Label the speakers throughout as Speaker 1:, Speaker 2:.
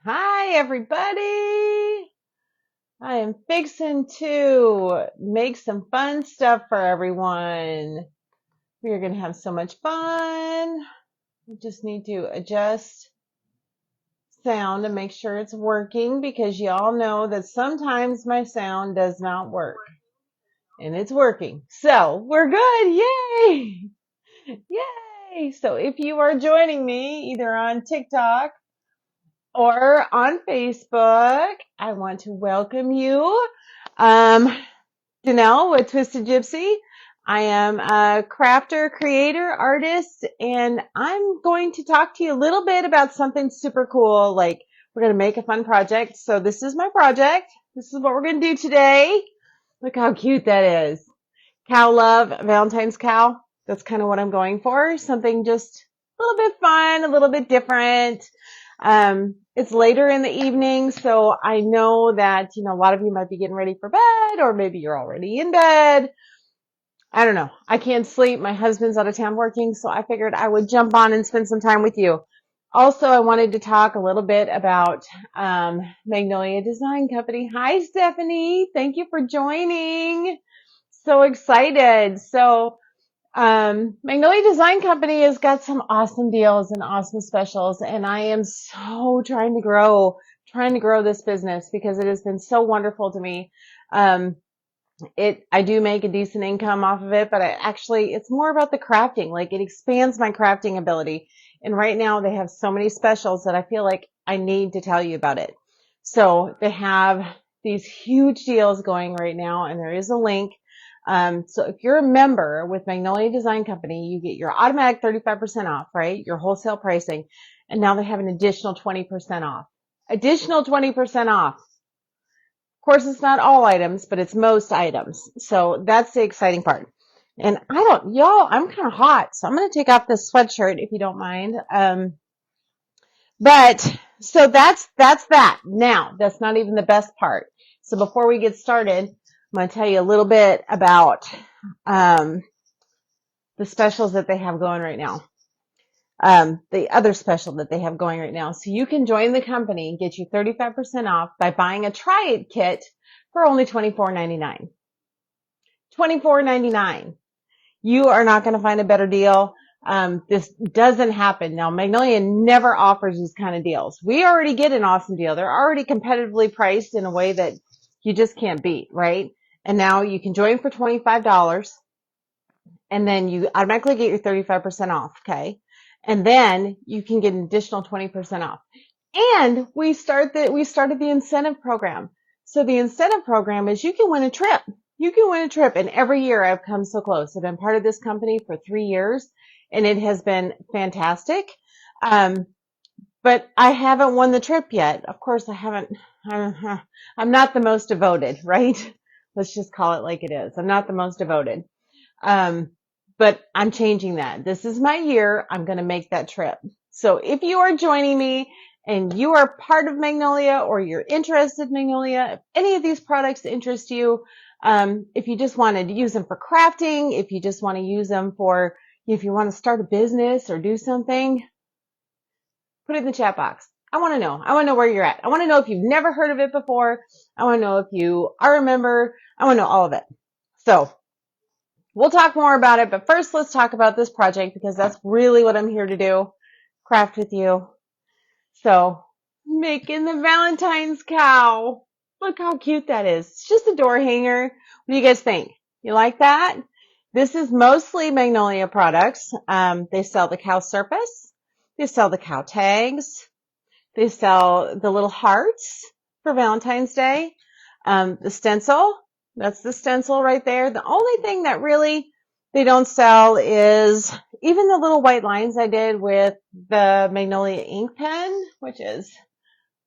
Speaker 1: Hi, everybody. I am fixing to make some fun stuff for everyone. We are going to have so much fun. We just need to adjust sound to make sure it's working because y'all know that sometimes my sound does not work and it's working. So we're good. Yay. Yay. So if you are joining me either on TikTok or on Facebook, I want to welcome you. Danelle with Twisted Gypsy. I am a crafter, creator, artist, and I'm going to talk to you a little bit about something super cool. Like we're going to make a fun project. So this is my project. This is what we're going to do today. Look how cute that is. Cow love, Valentine's cow. That's kind of what I'm going for. Something just a little bit fun, a little bit different. It's later in the evening, so I know that, a lot of you might be getting ready for bed, or maybe you're already in bed. I don't know. I can't sleep. My husband's out of town working, so I figured I would jump on and spend some time with you. Also, I wanted to talk a little bit about Magnolia Design Company. Hi, Stephanie. Thank you for joining. So excited. So Magnolia Design Company has got some awesome deals and awesome specials, and I am so trying to grow this business because it has been so wonderful to me. I do make a decent income off of it, but it's more about the crafting. Like it expands my crafting ability. And right now they have so many specials that I feel like I need to tell you about it. So they have these huge deals going right now, and there is a link. So if you're a member with Magnolia Design Company, you get your automatic 35% off, right? Your wholesale pricing. And now they have an additional 20% off. Additional 20% off. Of course, it's not all items, but it's most items. So that's the exciting part. And I'm kind of hot, so I'm going to take off this sweatshirt if you don't mind. So that's that. Now, that's not even the best part. So before we get started, I'm going to tell you a little bit about the specials that they have going right now. The other special that they have going right now. So you can join the company and get you 35% off by buying a Try It kit for only $24.99. $24.99. You are not going to find a better deal. This doesn't happen. Now, Magnolia never offers these kind of deals. We already get an awesome deal. They're already competitively priced in a way that you just can't beat, right? And now you can join for $25 and then you automatically get your 35% off, okay? And then you can get an additional 20% off. And we started the incentive program. So the incentive program is you can win a trip. You can win a trip. And every year I've come so close. I've been part of this company for 3 years and it has been fantastic. But I haven't won the trip yet. Of course I haven't. I'm not the most devoted, right? Let's just call it like it is. I'm not the most devoted. But I'm changing that. This is my year. I'm going to make that trip. So if you are joining me and you are part of Magnolia or you're interested in Magnolia, if any of these products interest you, if you just want to use them for crafting, if you just want to use them for, if you want to start a business or do something, put it in the chat box. I want to know. I want to know where you're at. I want to know if you've never heard of it before. I want to know if you are a member. I want to know all of it. So we'll talk more about it, but first let's talk about this project because that's really what I'm here to do. Craft with you. So, making the Valentines cow. Look how cute that is. It's just a door hanger. What do you guys think? You like that? This is mostly Magnolia products. They sell the cow surface. They sell the cow tags. They sell the little hearts for Valentine's Day. The stencil. That's the stencil right there. The only thing that really they don't sell is even the little white lines I did with the Magnolia ink pen, which is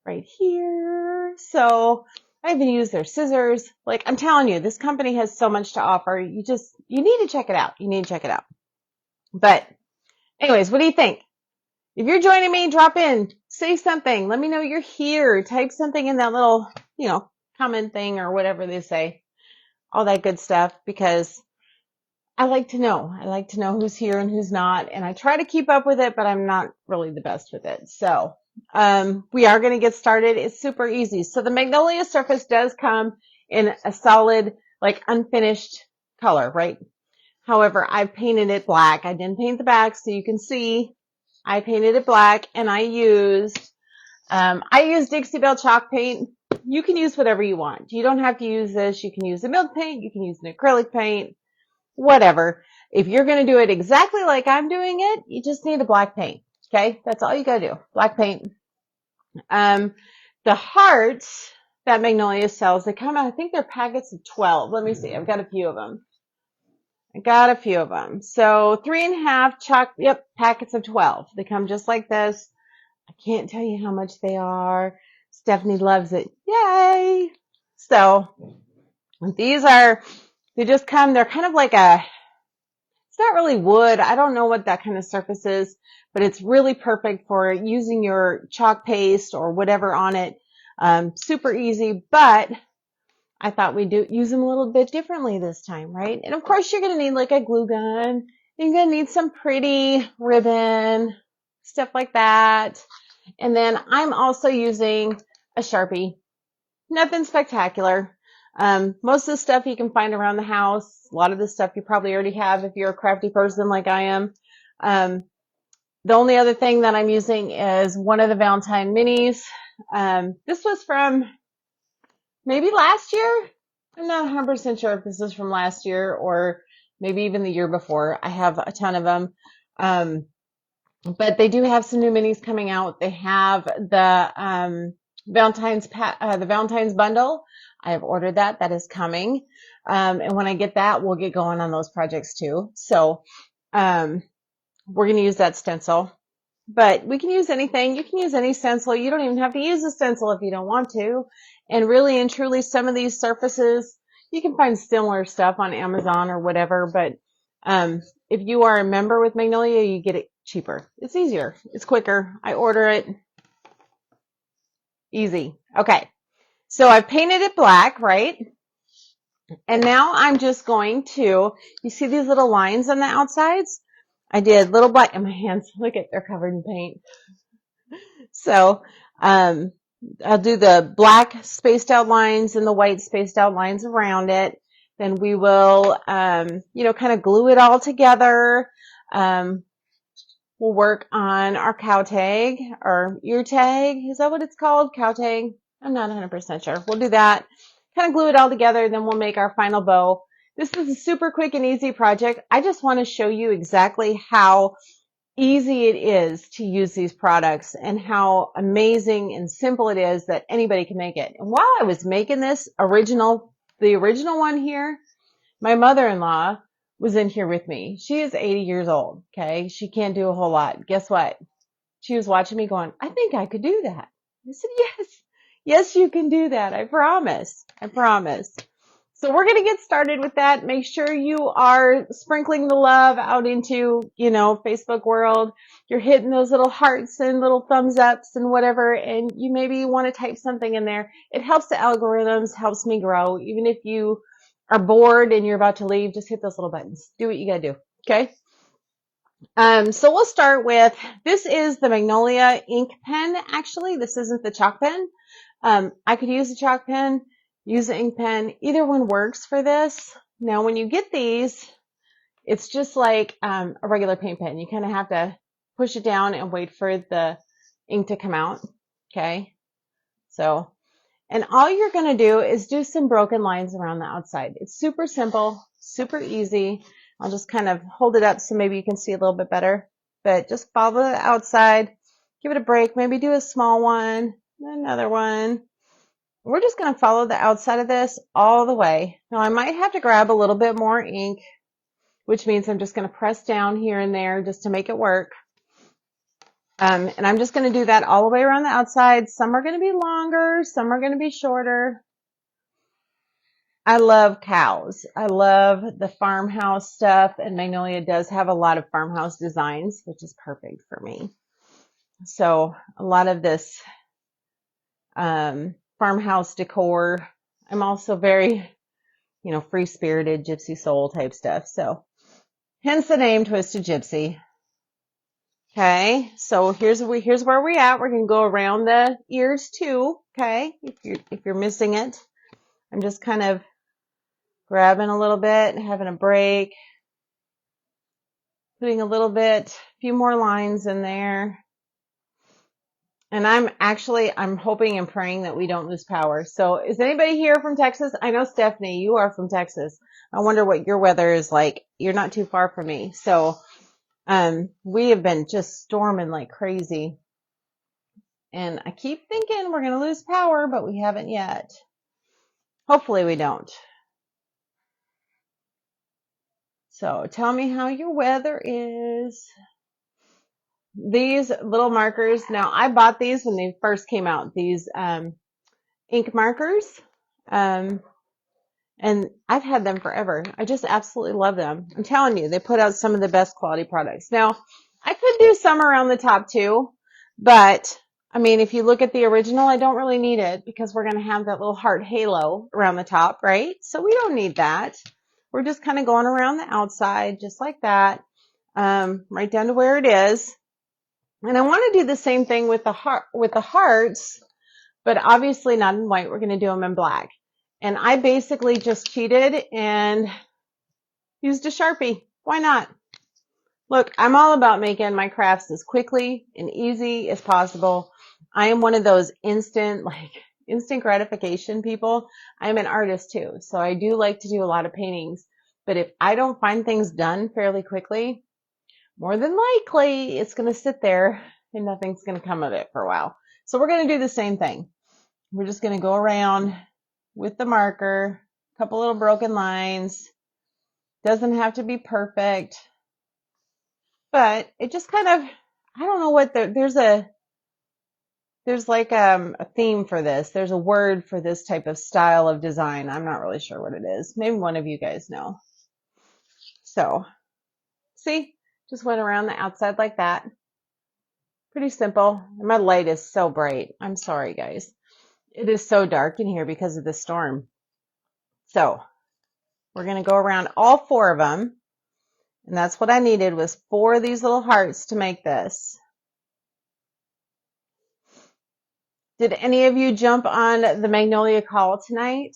Speaker 1: right here. So I even use their scissors. Like I'm telling you, this company has so much to offer. You need to check it out. You need to check it out. But anyways, what do you think? If you're joining me, drop in, say something. Let me know you're here. Type something in that little, comment thing or whatever they say. All that good stuff because I like to know. I like to know who's here and who's not, and I try to keep up with it, but I'm not really the best with it. So, we are going to get started. It's super easy. So the Magnolia surface does come in a solid, like unfinished color, right? However, I painted it black. I didn't paint the back, so you can see I painted it black, and I used Dixie Belle chalk paint. You can use whatever you want. You don't have to use this. You can use a milk paint. You can use an acrylic paint, whatever. If you're going to do it exactly like I'm doing it, you just need a black paint. Okay, that's all you got to do. Black paint. The hearts that Magnolia sells, they come out, I think they're packets of 12. Let me see. I've got a few of them. So 3.5 chalk, yep, packets of 12. They come just like this. I can't tell you how much they are. Stephanie loves it. Yay! So they just come, they're kind of like it's not really wood. I don't know what that kind of surface is, but it's really perfect for using your chalk paste or whatever on it. Super easy, but I thought we'd use them a little bit differently this time, right? And of course you're going to need like a glue gun. You're going to need some pretty ribbon, stuff like that. And then I'm also using a Sharpie. Nothing spectacular. Most of the stuff you can find around the house. A lot of the stuff you probably already have if you're a crafty person like I am. The only other thing that I'm using is one of the Valentine minis. This was from maybe last year. I'm not 100% sure if this is from last year or maybe even the year before. I have a ton of them. But they do have some new minis coming out. They have the Valentine's bundle. I have ordered that. That is coming. And when I get that, we'll get going on those projects too. So, we're going to use that stencil, but we can use anything. You can use any stencil. You don't even have to use a stencil if you don't want to. And really and truly, some of these surfaces, you can find similar stuff on Amazon or whatever. But if you are a member with Magnolia, you get it cheaper. It's easier. It's quicker. I order it. Easy. Okay. So I've painted it black, right? And now I'm just going to, you see these little lines on the outsides? I did little black, and my hands, look at, they're covered in paint. So, I'll do the black spaced out lines and the white spaced out lines around it. Then we will, kind of glue it all together. We'll work on our cow tag or ear tag. Is that what it's called? Cow tag? I'm not 100% sure. We'll do that. Kind of glue it all together. Then we'll make our final bow. This is a super quick and easy project. I just want to show you exactly how easy it is to use these products and how amazing and simple it is that anybody can make it. And while I was making this the original one here, my mother-in-law was in here with me. She is 80 years old. Okay. She can't do a whole lot. Guess what? She was watching me going, I think I could do that. I said, yes, you can do that. I promise. So we're going to get started with that. Make sure you are sprinkling the love out into, Facebook world. You're hitting those little hearts and little thumbs ups and whatever. And you maybe want to type something in there. It helps the algorithms, helps me grow. Even if you are bored and you're about to leave, just hit those little buttons. Do what you got to do. Okay. So we'll start with, this is the Magnolia ink pen. Actually, this isn't the chalk pen. I could use a chalk pen, use an ink pen. Either one works for this. Now, when you get these, it's just like a regular paint pen. You kind of have to push it down and wait for the ink to come out. Okay. So, and all you're going to do is do some broken lines around the outside. It's super simple, super easy. I'll just kind of hold it up so maybe you can see a little bit better. But just follow the outside, give it a break, maybe do a small one, another one. We're just going to follow the outside of this all the way. Now I might have to grab a little bit more ink, which means I'm just going to press down here and there just to make it work. And I'm just going to do that all the way around the outside. Some are going to be longer, some are going to be shorter. I love cows. I love the farmhouse stuff, and Magnolia does have a lot of farmhouse designs, which is perfect for me. So a lot of this farmhouse decor. I'm also very, free-spirited, gypsy soul type stuff. So Hence the name Twisted Gypsy. Okay, so here's where we're at. We're gonna go around the ears too. Okay, if you're missing it, I'm just kind of grabbing a little bit, having a break, putting a few more lines in there. And I'm hoping and praying that we don't lose power. So is anybody here from Texas? I know Stephanie, you are from Texas. I wonder what your weather is like. You're not too far from me. So, we have been just storming like crazy. And I keep thinking we're going to lose power, but we haven't yet. Hopefully we don't. So tell me how your weather is. These little markers. Now I bought these when they first came out. These, ink markers. And I've had them forever. I just absolutely love them. I'm telling you, they put out some of the best quality products. Now, I could do some around the top too, but I mean, if you look at the original, I don't really need it because we're going to have that little heart halo around the top, right? So we don't need that. We're just kind of going around the outside just like that, right down to where it is. And I want to do the same thing with the hearts, but obviously not in white. We're going to do them in black. And I basically just cheated and used a Sharpie. Why not? Look, I'm all about making my crafts as quickly and easy as possible. I am one of those instant gratification people. I'm an artist too, so I do like to do a lot of paintings. But if I don't find things done fairly quickly, more than likely it's going to sit there and nothing's going to come of it for a while. So we're going to do the same thing. We're just going to go around with the marker, a couple little broken lines. Doesn't have to be perfect, but it just kind of, I don't know what there's like a theme for this. There's a word for this type of style of design. I'm not really sure what it is. Maybe one of you guys know. So, see, just went around the outside like that. Pretty simple. And my light is so bright. I'm sorry, guys. It is so dark in here because of the storm. So, we're going to go around all 4 of them. And that's what I needed was 4 of these little hearts to make this. Did any of you jump on the Magnolia call tonight?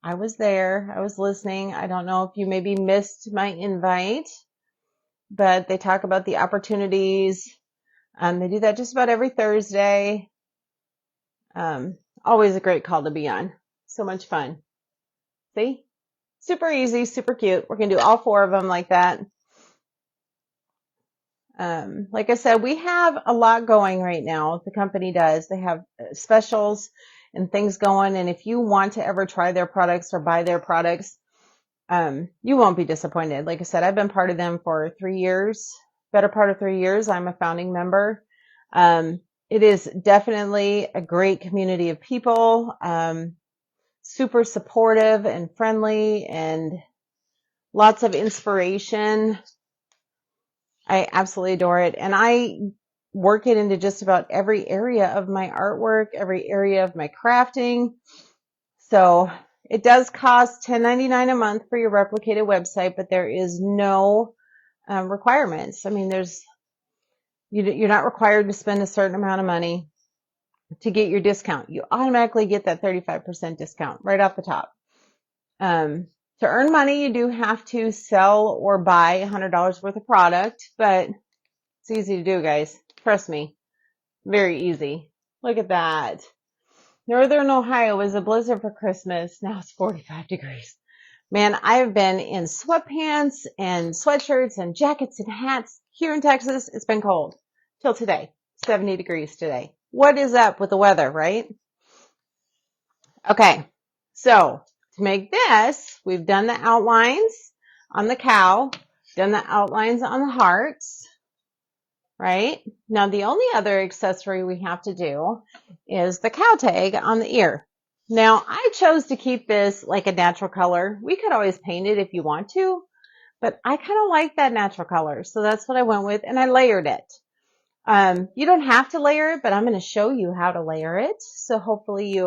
Speaker 1: I was there. I was listening. I don't know if you maybe missed my invite, but they talk about the opportunities. They do that just about every Thursday. Always a great call to be on. So much fun. See? Super easy, super cute. We're going to do all 4 of them like that. Like I said, we have a lot going right now. The company does. They have specials and things going. And if you want to ever try their products or buy their products, you won't be disappointed. Like I said, I've been part of them for 3 years, better part of 3 years. I'm a founding member. It is definitely a great community of people, super supportive and friendly and lots of inspiration. I absolutely adore it. And I work it into just about every area of my artwork, every area of my crafting. So it does cost $10.99 a month for your replicated website, but there is no requirements. I mean, you're not required to spend a certain amount of money to get your discount. You automatically get that 35% discount right off the top. To earn money, you do have to sell or buy $100 worth of product, but it's easy to do, guys. Trust me. Very easy. Look at that. Northern Ohio was a blizzard for Christmas. Now it's 45 degrees. Man, I've been in sweatpants and sweatshirts and jackets and hats. Here in Texas, it's been cold. Till today. 70 degrees today. What is up with the weather, right? Okay. So, to make this, we've done the outlines on the cow, done the outlines on the hearts, right? Now, the only other accessory we have to do is the cow tag on the ear. Now, I chose to keep this like a natural color. We could always paint it if you want to, but I kind of like that natural color. So that's what I went with, and I layered it. You don't have to layer it, but I'm going to show you how to layer it. So hopefully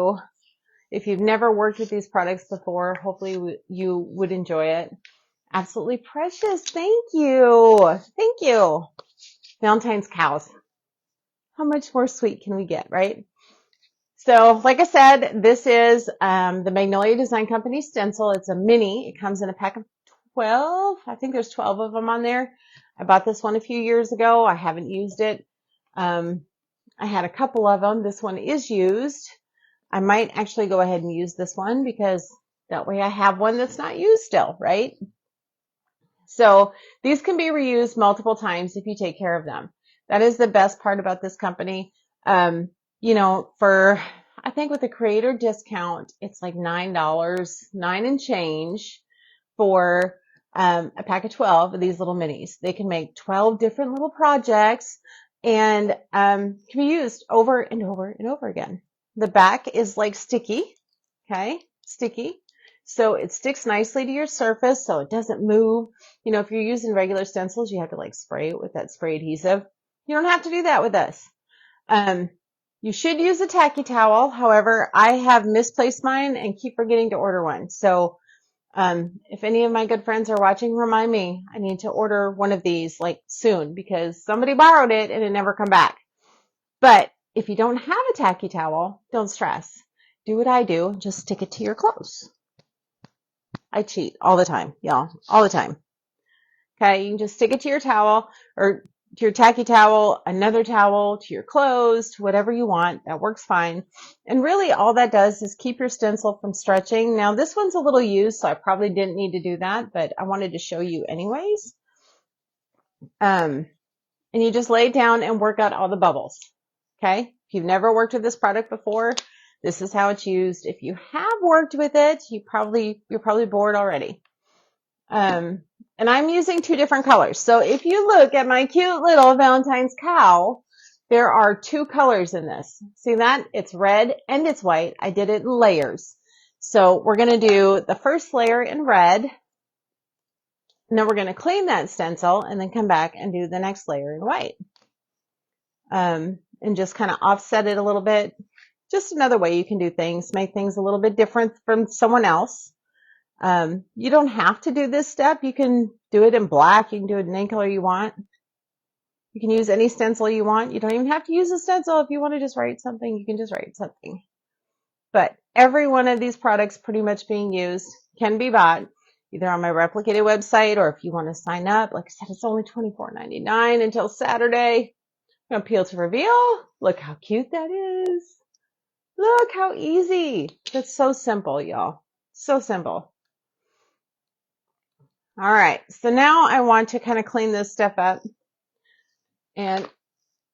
Speaker 1: if you've never worked with these products before, hopefully you would enjoy it. Absolutely precious. Thank you. Thank you. Valentine's cows. How much more sweet can we get, right? So, like I said, this is the Magnolia Design Company stencil. It's a mini. It comes in a pack of 12. I think there's 12 of them on there. I bought this one a few years ago. I haven't used it. I had a couple of them. This one is used. I might actually go ahead and use this one because that way I have one that's not used still, right? So these can be reused multiple times if you take care of them. That is the best part about this company. You know, I think with the creator discount, it's like $9, 9 and change for a pack of 12 of these little minis. They can make 12 different little projects and can be used over and over and over again. The back is like sticky, okay? Sticky. So it sticks nicely to your surface so it doesn't move. You know, if you're using regular stencils, you have to like spray it with that spray adhesive. You don't have to do that with this. You should use a tacky towel. However, I have misplaced mine and keep forgetting to order one. So if any of my good friends are watching, remind me. I need to order one of these like soon because somebody borrowed it and it never come back. But if you don't have a tacky towel, don't stress. Do what I do. Just stick it to your clothes. I cheat all the time, y'all, all the time. Okay, you can just stick it to your towel or to your tacky towel, another towel, to your clothes, to whatever you want. That works fine. And really all that does is keep your stencil from stretching. Now this one's a little used, so I probably didn't need to do that, but I wanted to show you anyways. And you just lay it down and work out all the bubbles. Okay, if you've never worked with this product before, this is how it's used. If you have worked with it, you're probably bored already. And I'm using 2 different colors. So if you look at my cute little Valentine's cow, there are 2 colors in this. See that? It's red and it's white. I did it in layers. So we're going to do the first layer in red. And then we're going to clean that stencil and then come back and do the next layer in white. And just kind of offset it a little bit. Just another way you can do things, make things a little bit different from someone else. You don't have to do this step. You can do it in black. You can do it in any color you want. You can use any stencil you want. You don't even have to use a stencil. If you want to just write something, you can just write something. But every one of these products pretty much being used can be bought either on my replicated website or if you want to sign up. Like I said, it's only $24.99 until Saturday. I'm going to peel to reveal. Look how cute that is. Look how easy. That's so simple, y'all. So simple. All right, so now I want to kind of clean this stuff up. And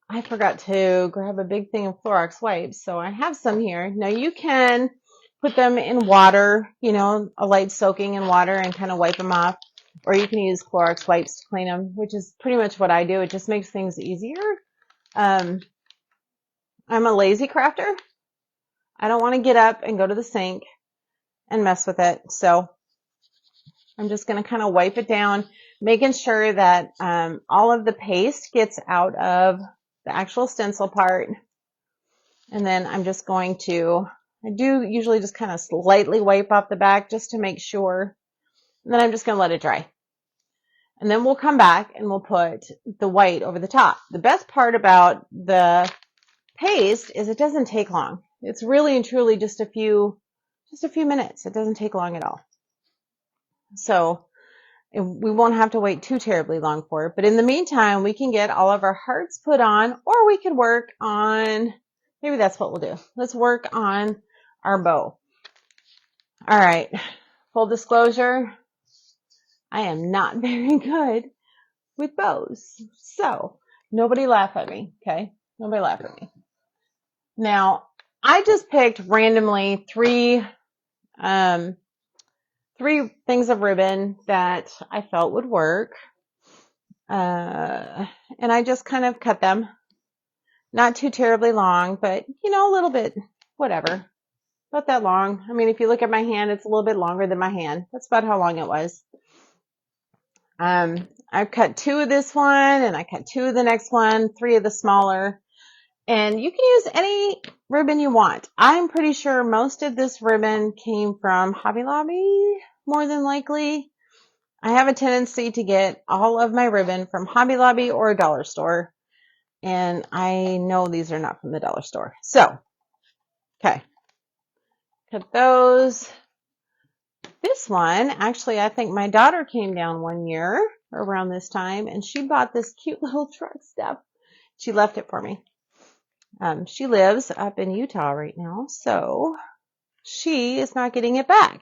Speaker 1: I forgot to grab a big thing of Clorox wipes, so I have some here. Now you can put them in water, you know, a light soaking in water and kind of wipe them off. Or you can use Clorox wipes to clean them, which is pretty much what I do. It just makes things easier. I'm a lazy crafter. I don't want to get up and go to the sink and mess with it. So I'm just going to kind of wipe it down, making sure that all of the paste gets out of the actual stencil part. And then I'm just going to, I do usually just kind of slightly wipe off the back just to make sure. And then I'm just going to let it dry. And then we'll come back and we'll put the white over the top. The best part about the paste is it doesn't take long. It's really and truly just a few minutes. It doesn't take long at all. So we won't have to wait too terribly long for it. But in the meantime, we can get all of our hearts put on, or we could work on, maybe that's what we'll do. Let's work on our bow. All right. Full disclosure, I am not very good with bows. So nobody laugh at me, okay? Nobody laugh at me. Now, I just picked randomly three things of ribbon that I felt would work. And I just kind of cut them. Not too terribly long, but, you know, a little bit, whatever. Not that long. I mean, if you look at my hand, it's a little bit longer than my hand. That's about how long it was. I cut 2 of this one, and I cut 2 of the next one, 3 of the smaller. And you can use any ribbon you want. I'm pretty sure most of this ribbon came from Hobby Lobby, more than likely. I have a tendency to get all of my ribbon from Hobby Lobby or a dollar store. And I know these are not from the dollar store. So, okay. Cut those. This one, actually, I think my daughter came down one year around this time, and she bought this cute little truck step. She left it for me. She lives up in Utah right now, so she is not getting it back.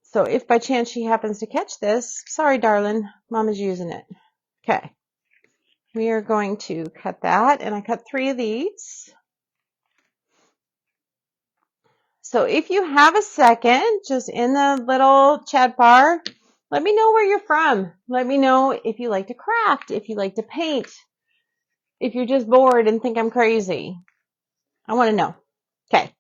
Speaker 1: So if by chance she happens to catch this, sorry, darling, Mama's using it. Okay. We are going to cut that, and I cut 3 of these. So if you have a second, just in the little chat bar, let me know where you're from. Let me know if you like to craft, if you like to paint, if you're just bored and think I'm crazy. I want to know. Okay.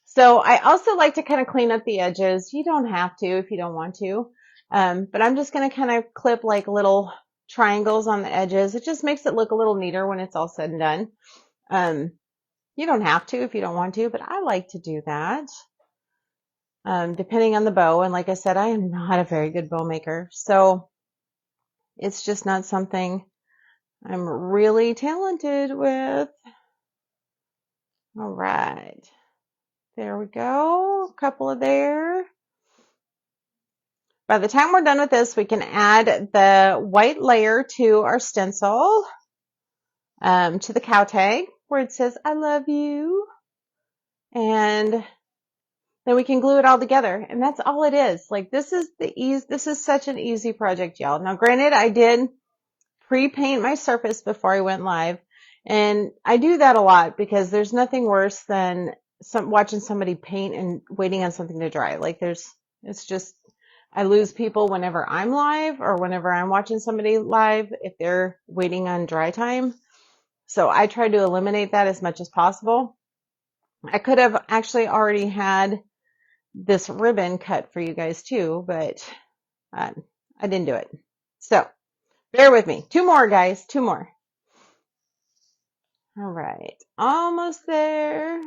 Speaker 1: So I also like to kind of clean up the edges. You don't have to if you don't want to. But I'm just going to kind of clip like little triangles on the edges. It just makes it look a little neater when it's all said and done. You don't have to if you don't want to, but I like to do that. Depending on the bow. And like I said, I am not a very good bow maker. So it's just not something I'm really talented with. All right. There we go. A couple of there. By the time we're done with this, we can add the white layer to our stencil, to the cow tag where it says, I love you. And then we can glue it all together. And that's all it is. Like this is such an easy project, y'all. Now, granted, I did pre-paint my surface before I went live. And I do that a lot because there's nothing worse than watching somebody paint and waiting on something to dry. Like it's just, I lose people whenever I'm live or whenever I'm watching somebody live if they're waiting on dry time. So I try to eliminate that as much as possible. I could have actually already had this ribbon cut for you guys too, but I didn't do it. So bear with me. 2 more, guys. 2 more. All right. Almost there.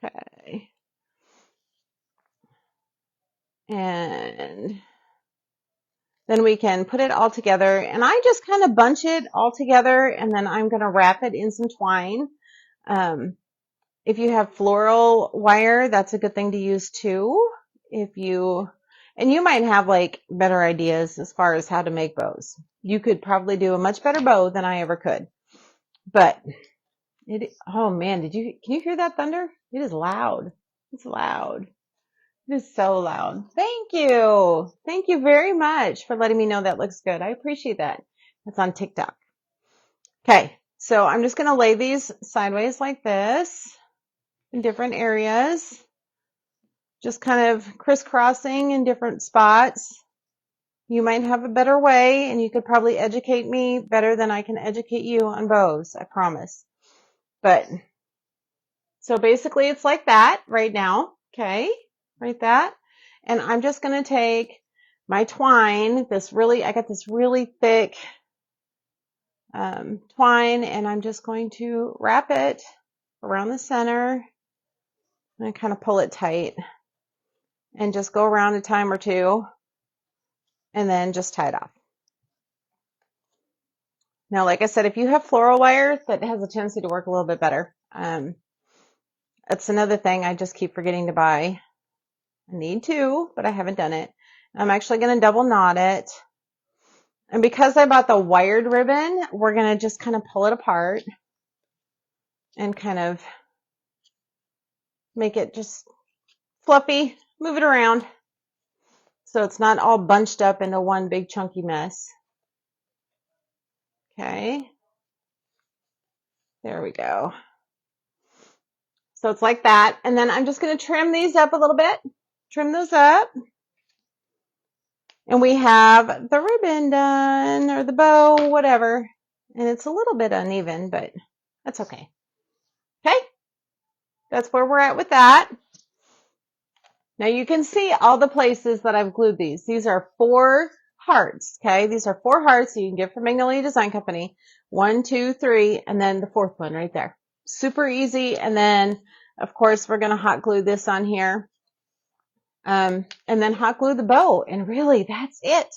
Speaker 1: Okay. And then we can put it all together. And I just kind of bunch it all together, and then I'm going to wrap it in some twine. If you have floral wire, that's a good thing to use too. And you might have like better ideas as far as how to make bows. You could probably do a much better bow than I ever could. But oh man, can you hear that thunder? It is loud. It's loud. It is so loud. Thank you. Thank you very much for letting me know that looks good. I appreciate that. That's on TikTok. Okay. So I'm just going to lay these sideways like this in different areas. Just kind of crisscrossing in different spots. You might have a better way, and you could probably educate me better than I can educate you on bows, I promise. But, so basically it's like that right now, okay? Right that. And I'm just going to take my twine, I got this really thick twine, and I'm just going to wrap it around the center and kind of pull it tight and just go around a time or two and then just tie it off. Now, like I said, if you have floral wire, that has a tendency to work a little bit better. That's another thing I just keep forgetting to buy. I need to, but I haven't done it. I'm actually going to double knot it. And because I bought the wired ribbon, we're going to just kind of pull it apart and kind of make it just fluffy, move it around so it's not all bunched up into one big chunky mess. Okay. There we go. So it's like that. And then I'm just going to trim these up a little bit. Trim those up. And we have the ribbon done, or the bow, whatever. And it's a little bit uneven, but that's okay. Okay. That's where we're at with that. Now you can see all the places that I've glued these. These are 4 hearts. Okay. These are 4 hearts you can get from Magnolia Design Company. 1, 2, 3, and then the 4th one right there. Super easy. And then, of course, we're going to hot glue this on here. And then hot glue the bow. And really, that's it.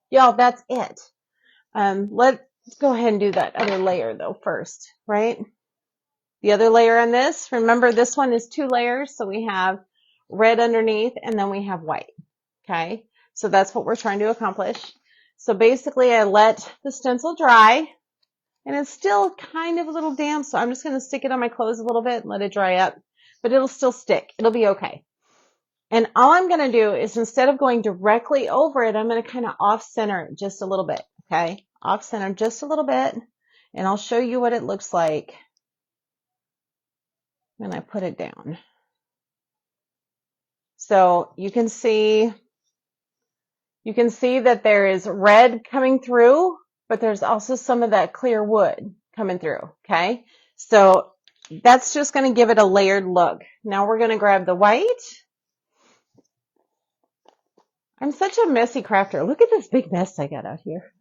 Speaker 1: Y'all, that's it. Let's go ahead and do that other layer though first, right? The other layer on this, remember this one is 2 layers. So we have red underneath and then we have white. Okay. So that's what we're trying to accomplish. So basically I let the stencil dry and it's still kind of a little damp. So I'm just going to stick it on my clothes a little bit and let it dry up, but it'll still stick. It'll be okay. And all I'm going to do is instead of going directly over it, I'm going to kind of off center it just a little bit. Okay. Off center just a little bit. And I'll show you what it looks like when I put it down. So you can see that there is red coming through, but there's also some of that clear wood coming through. Okay. So that's just going to give it a layered look. Now we're going to grab the white. I'm such a messy crafter. Look at this big mess I got out here.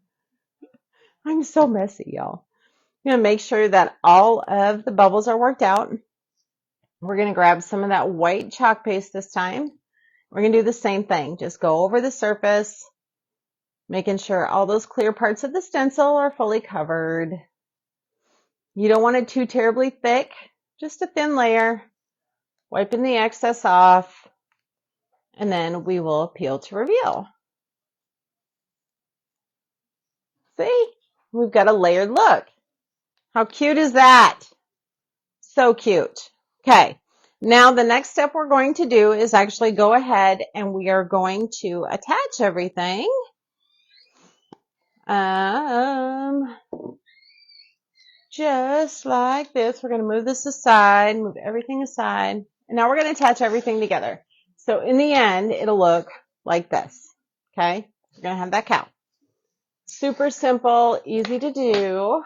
Speaker 1: I'm so messy, y'all. I'm going to make sure that all of the bubbles are worked out. We're going to grab some of that white chalk paste this time. We're going to do the same thing. Just go over the surface, making sure all those clear parts of the stencil are fully covered. You don't want it too terribly thick, just a thin layer. Wiping the excess off, and then we will peel to reveal. See? We've got a layered look. How cute is that? So cute. Okay. Now the next step we're going to do is actually go ahead and we are going to attach everything. Just like this. We're going to move this aside, move everything aside. And now we're going to attach everything together. So in the end, it'll look like this. Okay. We're going to have that cow. Super simple, easy to do.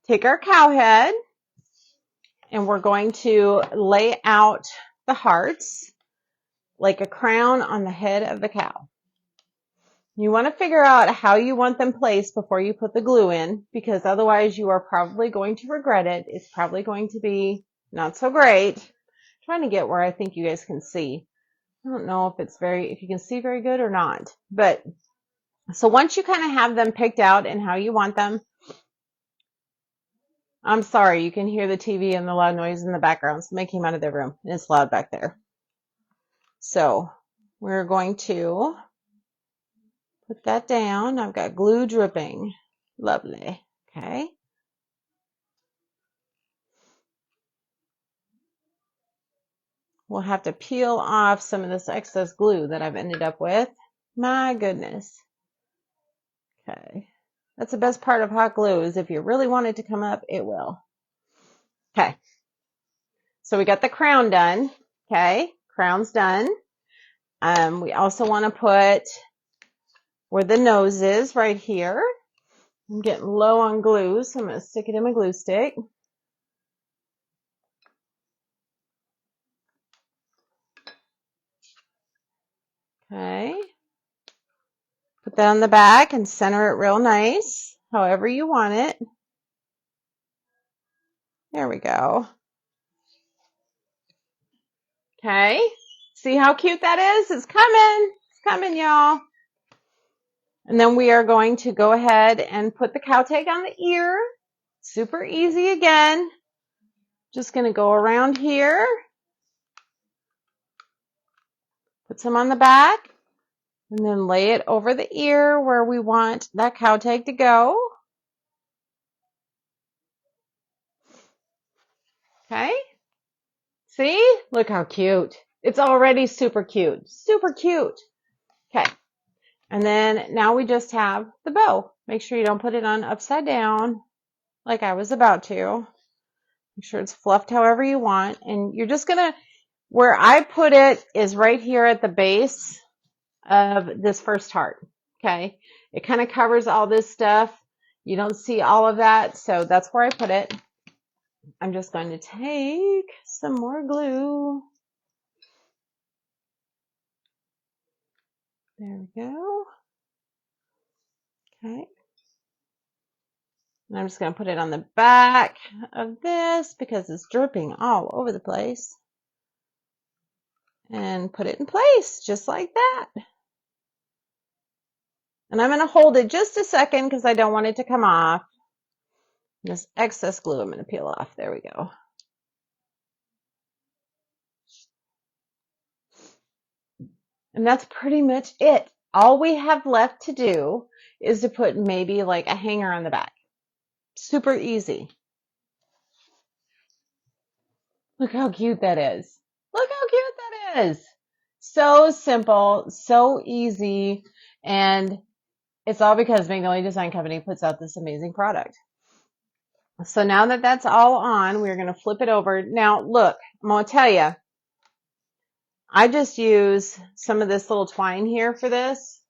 Speaker 1: Take our cow head and we're going to lay out the hearts like a crown on the head of the cow. You want to figure out how you want them placed before you put the glue in, because otherwise you are probably going to regret it. It's probably going to be not so great. I'm trying to get where I think you guys can see. I don't know if you can see very good or not, but so once you kind of have them picked out and how you want them, I'm sorry, you can hear the TV and the loud noise in the background. Somebody came out of their room and it's loud back there. So we're going to put that down. I've got glue dripping. Lovely. Okay. We'll have to peel off some of this excess glue that I've ended up with. My goodness. Okay. That's the best part of hot glue is if you really want it to come up, it will. Okay. So we got the crown done. Okay. Crown's done. We also want to put where the nose is right here. I'm getting low on glue, so I'm going to stick it in my glue stick. Okay. Put that on the back and center it real nice, however you want it. There we go. Okay. See how cute that is? It's coming. It's coming, y'all. And then we are going to go ahead and put the cow tag on the ear. Super easy again. Just going to go around here. Put some on the back. And then lay it over the ear where we want that cow tag to go. Okay. See? Look how cute. It's already super cute. Super cute. Okay. And then now we just have the bow. Make sure you don't put it on upside down like I was about to. Make sure it's fluffed however you want. And you're just going to, where I put it is right here at the base of this first heart. Okay. It kind of covers all this stuff. You don't see all of that. So that's where I put it. I'm just going to take some more glue. There we go. Okay. And I'm just going to put it on the back of this because it's dripping all over the place. and put it in place just like that. And I'm going to hold it just a second because I don't want it to come off. This excess glue I'm going to peel off. There we go. And that's pretty much it. All we have left to do is to put maybe like a hanger on the back. Super easy. Look how cute that is. Look how cute that is. So simple, so easy, and it's all because Magnolia Design Company puts out this amazing product. So now that that's all on, we're going to flip it over. Now, look, I'm going to tell you, I just use some of this little twine here for this.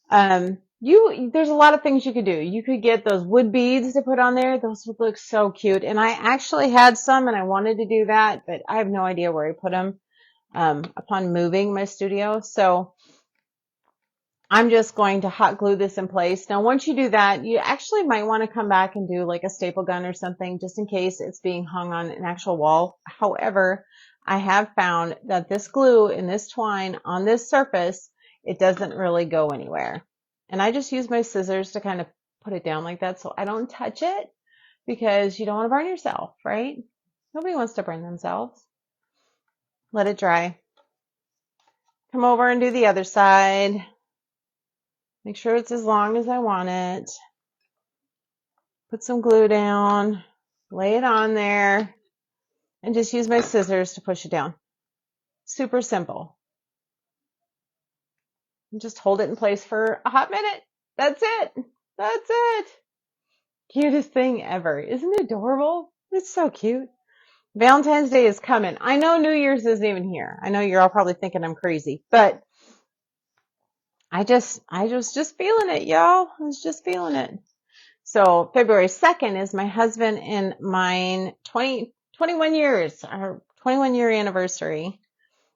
Speaker 1: There's a lot of things you could do. You could get those wood beads to put on there. Those would look so cute. And I actually had some and I wanted to do that, but I have no idea where I put them, upon moving my studio. So I'm just going to hot glue this in place. Now, once you do that, you actually might want to come back and do like a staple gun or something just in case it's being hung on an actual wall. However, I have found that this glue and this twine on this surface, it doesn't really go anywhere. And I just use my scissors to kind of put it down like that so I don't touch it because you don't want to burn yourself, right? Nobody wants to burn themselves. Let it dry. Come over and do the other side. Make sure it's as long as I want it. Put some glue down, lay it on there, and just use my scissors to push it down. Super simple. And just hold it in place for a hot minute. That's it. That's it. Cutest thing ever. Isn't it adorable? It's so cute. Valentine's Day is coming. I know New Year's isn't even here. I know you're all probably thinking I'm crazy, but I was just feeling it, y'all. I was just feeling it. So February 2nd is my husband and mine 21 years, our 21-year anniversary.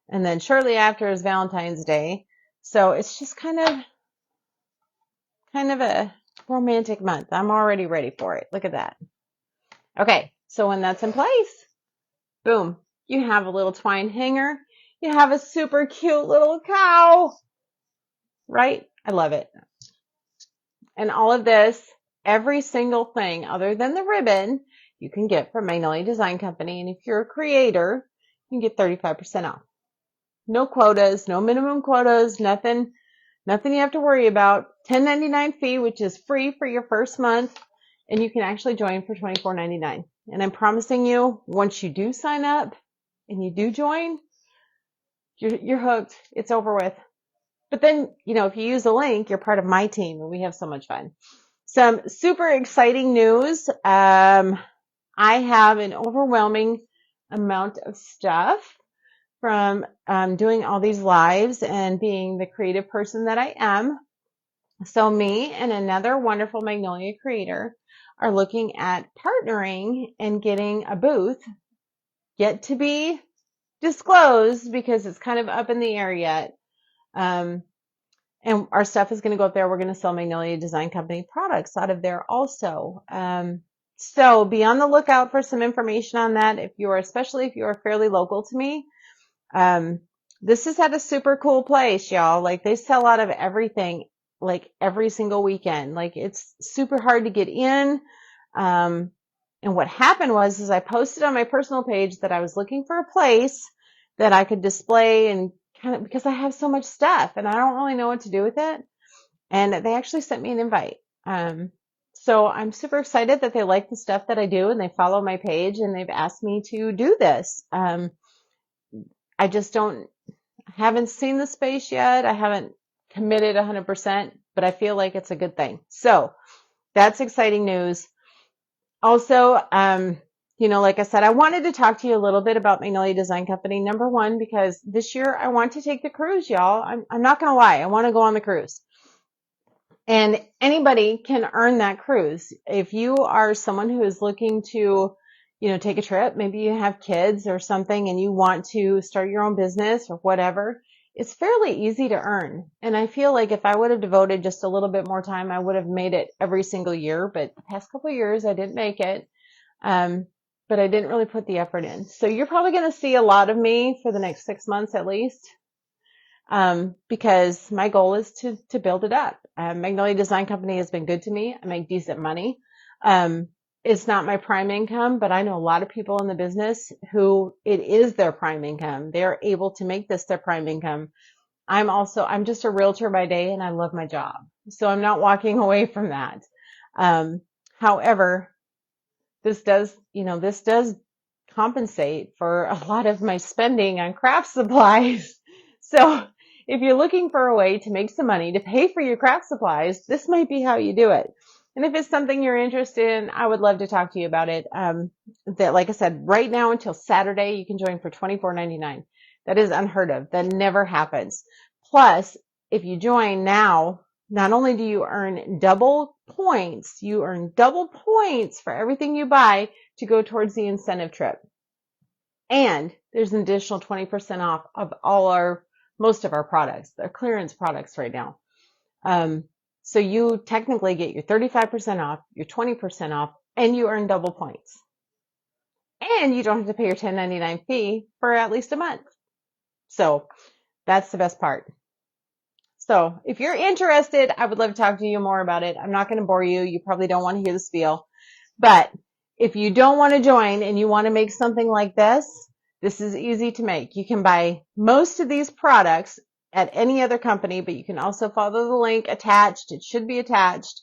Speaker 1: And then shortly after is Valentine's Day. So it's just kind of a romantic month. I'm already ready for it. Look at that. Okay, so when that's in place, boom, you have a little twine hanger. You have a super cute little cow, right? I love it. And all of this, every single thing other than the ribbon, you can get from Magnolia Design Company. And if you're a creator, you can get 35% off. No quotas, no minimum quotas, nothing you have to worry about. $10.99 fee, which is free for your first month. And you can actually join for $24.99. And I'm promising you, once you do sign up and you do join, you're hooked. It's over with. But then, if you use the link, you're part of my team and we have so much fun. Some super exciting news. I have an overwhelming amount of stuff from doing all these lives and being the creative person that I am. So me and another wonderful Magnolia creator are looking at partnering and getting a booth, yet to be disclosed because it's kind of up in the air yet. And our stuff is going to go up there. We're going to sell Magnolia Design Company products out of there also. So be on the lookout for some information on that. Especially if you're fairly local to me. This is at a super cool place, y'all. Like they sell out of everything, like every single weekend. Like it's super hard to get in. And what happened is I posted on my personal page that I was looking for a place that I could display and kind of, because I have so much stuff and I don't really know what to do with it. And they actually sent me an invite. So I'm super excited that they like the stuff that I do and they follow my page and they've asked me to do this. I just haven't seen the space yet. I haven't committed 100%, but I feel like it's a good thing. So that's exciting news. Also, like I said, I wanted to talk to you a little bit about Magnolia Design Company. Number one, because this year I want to take the cruise, y'all. I'm not going to lie. I want to go on the cruise. And anybody can earn that cruise. If you are someone who is looking to, take a trip, maybe you have kids or something and you want to start your own business or whatever, it's fairly easy to earn. And I feel like if I would have devoted just a little bit more time, I would have made it every single year. But the past couple of years, I didn't make it. but I didn't really put the effort in. So you're probably going to see a lot of me for the next 6 months at least, because my goal is to build it up. Magnolia Design Company has been good to me. I make decent money. It's not my prime income, but I know a lot of people in the business who it is their prime income. They're able to make this their prime income. I'm just a realtor by day and I love my job. So I'm not walking away from that. However, this does compensate for a lot of my spending on craft supplies. So if you're looking for a way to make some money to pay for your craft supplies, this might be how you do it. And if it's something you're interested in, I would love to talk to you about it. Like I said, right now until Saturday, you can join for $24.99. That is unheard of. That never happens. Plus, if you join now, not only do you earn double points, you earn double points for everything you buy to go towards the incentive trip. And there's an additional 20% off of most of our products. They're clearance products right now. So you technically get your 35% off, your 20% off, and you earn double points. And you don't have to pay your $10.99 fee for at least a month. So that's the best part. So if you're interested, I would love to talk to you more about it. I'm not going to bore you. You probably don't want to hear the spiel. But if you don't want to join and you want to make something like this is easy to make. You can buy most of these products at any other company, but you can also follow the link attached. It should be attached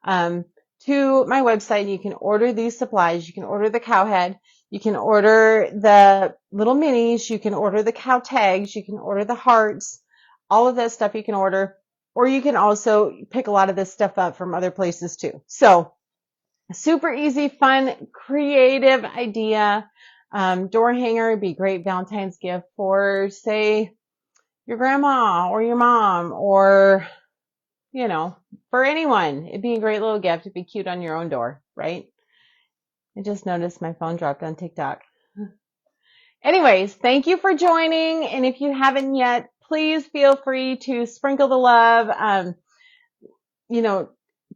Speaker 1: to my website. You can order these supplies. You can order the cow head. You can order the little minis. You can order the cow tags. You can order the hearts. All of that stuff you can order, or you can also pick a lot of this stuff up from other places too. So super easy, fun, creative idea. Door hanger would be a great Valentine's gift for, say, your grandma or your mom, or, for anyone. It'd be a great little gift. It'd be cute on your own door, right? I just noticed my phone dropped on TikTok. Anyways, thank you for joining. And if you haven't yet, please feel free to sprinkle the love,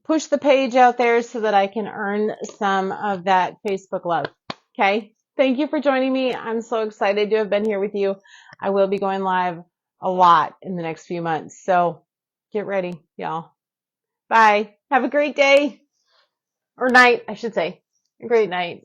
Speaker 1: push the page out there so that I can earn some of that Facebook love. Okay. Thank you for joining me. I'm so excited to have been here with you. I will be going live a lot in the next few months. So get ready, y'all. Bye. Have a great day, or night, I should say. A great night.